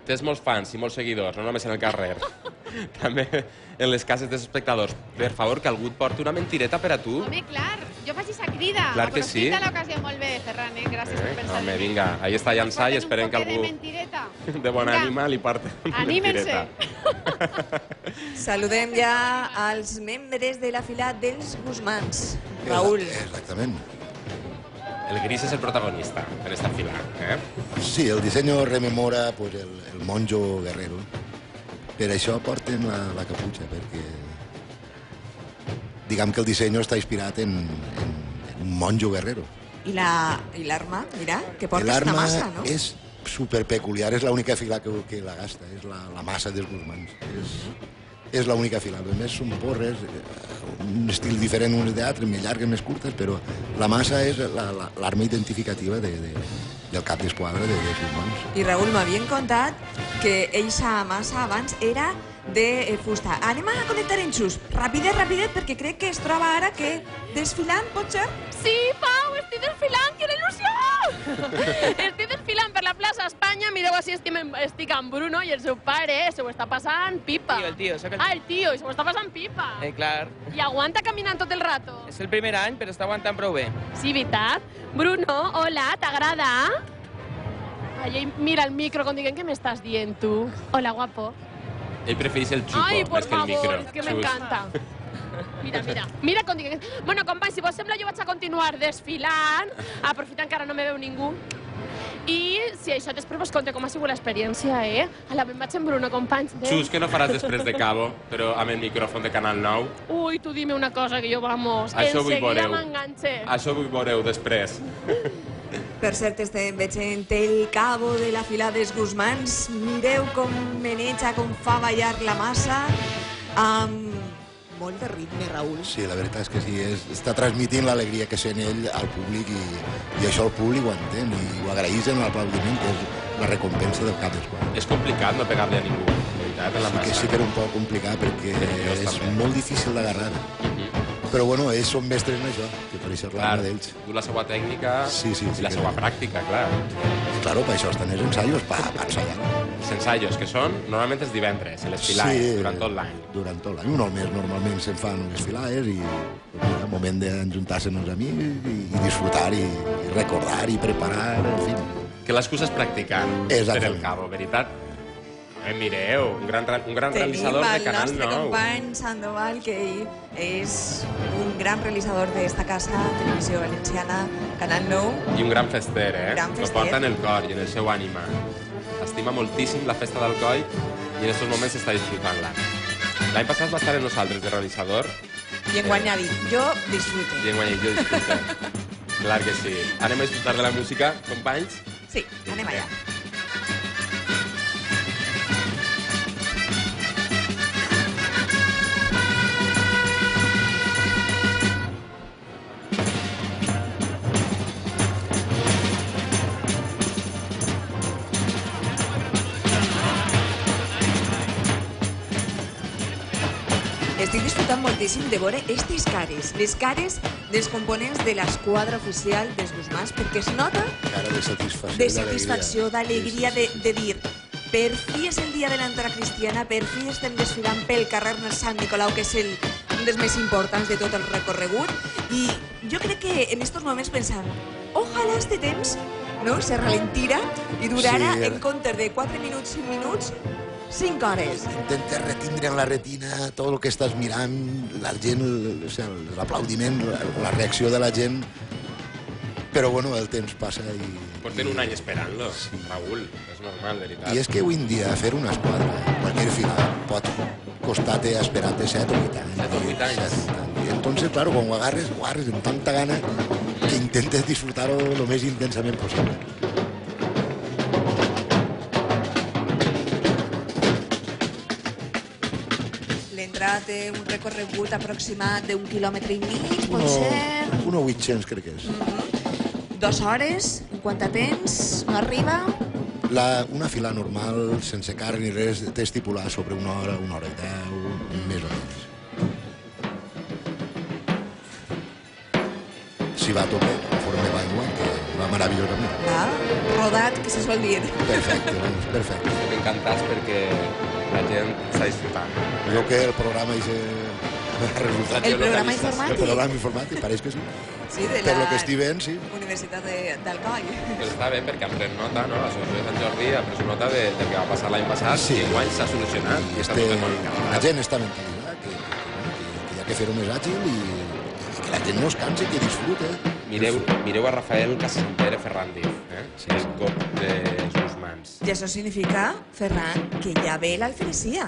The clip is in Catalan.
tens molts fans i molts seguidors, no només en el carrer, també en les cases dels espectadors. Per favor, que algú et porti una mentireta per a tu. Home, clar, jo faig aquesta crida. Clar que sí. Aprofita l'ocasió molt bé, Ferran, gràcies per pensar en mi. Home, vinga, ahí està llançar i esperem que algú de bona ànima li porti una mentireta. Saludem ja als membres de la fila dels Guzmans. Raül. Exactament. El gris és el protagonista en esta fila, Sí, el diseño rememora pues, el monjo guerrero. Per això porten la caputxa, perquè diguem que el disseny està inspirat en un monjo guerrero. I l'arma, mira, que porta esta massa, no? L'arma és superpeculiar, és l'única fila que la gasta, és la massa dels Guzmans. És l'única fila. A més, són porres, un estil diferent uns d'altres, més llargues, més curtes, però la massa és l'arma identificativa del cap d'esquadra dels Guzmans. I Raül, m'havien contat que eixa massa abans era de fusta. Anem a connectar enxús. Rapidet, perquè crec que es troba ara que desfilant, pot ser? Sí, Pau, estic desfilant, quina il·lusió! Estic desfilant per la plaça Espanya, mireu així estic amb Bruno i el seu pare se ho està passant pipa. El tio, soc el tio. Ah, el tio, i se ho està passant pipa. Clar. I aguanta caminant tot el rato. És el primer any, però està aguantant prou bé. Sí, veritat. Bruno, hola, t'agrada? Ai, mira el micro com diguem, què m'estàs dient tu? Hola, guapo. Ell prefereix el xupo Ai, por més que el micro. favor, és que m'encanta. Mira com diguem. Bueno, companys, si vos sembla, jo vaig a continuar desfilant, aprofitant que ara no me veu ningú. I si això després vos conté com ha sigut l'experiència, A la ben vaig en Bruno, companys. Xus, que no faràs després de Cabo, però amb el micròfon de Canal 9? Ui, tu dime una cosa, que jo, vamos, Això vull enseguida veureu. m'enganxe. Això vull veureu després. Per cert, estem veient el cabo de la fila dels Guzmans. Mireu com meneja, com fa ballar la massa. Amb molt de ritme, Raül. Sí, la veritat és que sí, està transmitint l'alegria que sent ell al públic i això el públic ho entén i ho agraeix en l'aplaudiment, que és la recompensa del cap d'esquadra. És complicat no pegar-li a ningú, de veritat, en la massa. Sí que era un poc complicat perquè és molt difícil d'agarrar. Però bueno, ells són mestres en això, que per això és l'arma d'ells. Du la seva tècnica i la seva pràctica, clar. Claro, per això estan els ensaios, per ensaiar. Els ensaios, que són normalment els divendres, en les filades, durant tot l'any. Durant tot l'any. Un al mes normalment se'n fan les filades i el moment d'enjuntar-se amb els amics i disfrutar i recordar i preparar, en fi. Que l'excusa és practicar per el cabo, veritat? Mireu, un gran realitzador de Canal 9. Tenim el nostre company Sandoval, que és un gran realitzador d'esta casa, Televisió Valenciana, Canal 9. I un gran fester, Gran fester. Lo porta en el cor i en el seu ànima. Estima moltíssim la festa d'Alcoi i en aquests moments està disfrutant-la. L'any passat va estar amb nosaltres de realitzador. I enguany ha dit, jo disfrute. I enguany jo disfrute. Clar que sí. Anem a disfrutar de la música, companys? Sí, anem allà. Estic disfrutant moltíssim de veure aquestes cares, les cares dels components de l'esquadra oficial dels Guzmans, perquè es nota cara de satisfacció, d'alegria, de dir per fi és el dia de l'entrada cristiana, per fi estem desfilant pel carrer Sant Nicolau, que és un dels més importants de tot el recorregut, i jo crec que en aquests moments pensant, ojalà este temps se ralentira i durara en comptes de 4 minuts, 5 minuts, 5 hores. Intenta retindre en la retina tot el que estàs mirant, la gent, l'aplaudiment, la reacció de la gent, però bueno, el temps passa i... Porten un any esperant-lo, Raül, és normal, de veritat. I és que avui en dia fer una esquadra, qualsevol final, pot costar-te esperar-te 7 o 8 anys. 7 o 8 anys. I entonces, claro, quan ho agarres amb tanta gana que intentes disfrutar-ho lo més intensament possible. L'entrada té un recorregut aproximat d'1,5 quilòmetre, pot ser... 1,800 crec que és. 2 hores, en quant a temps, no arriba? Una fila normal, sense càrrec ni res, té estipulat sobre 1 hora, 1 hora i 10, més o menys. Si va a tope, conforme va igual, que va meravellosament. Va, rodat, que se sol dir. Perfecte, vamos, perfecte. Estem encantats perquè la gent està disfrutant. Veu que el programa ha resultat... El programa El informàtic. programa informàtic, pareix que sí. Sí, de Per lo que la estic veient, sí. Universitat d'Alcoi. Però està bé perquè han pres nota, no? L'Associació de Sant Jordi ha pres nota del que va passar l'any passat Sí. i enguany s'ha solucionat. I Està tot molt la encarregat. gent està mentalitzada, que hi ha que fer-ho més àgil i que la gent no es cansi, que disfrute. Mireu a Rafael Casampere Ferrandiz, el cop de sus mans. I això significa, Ferran, que ja ve l'alferesia.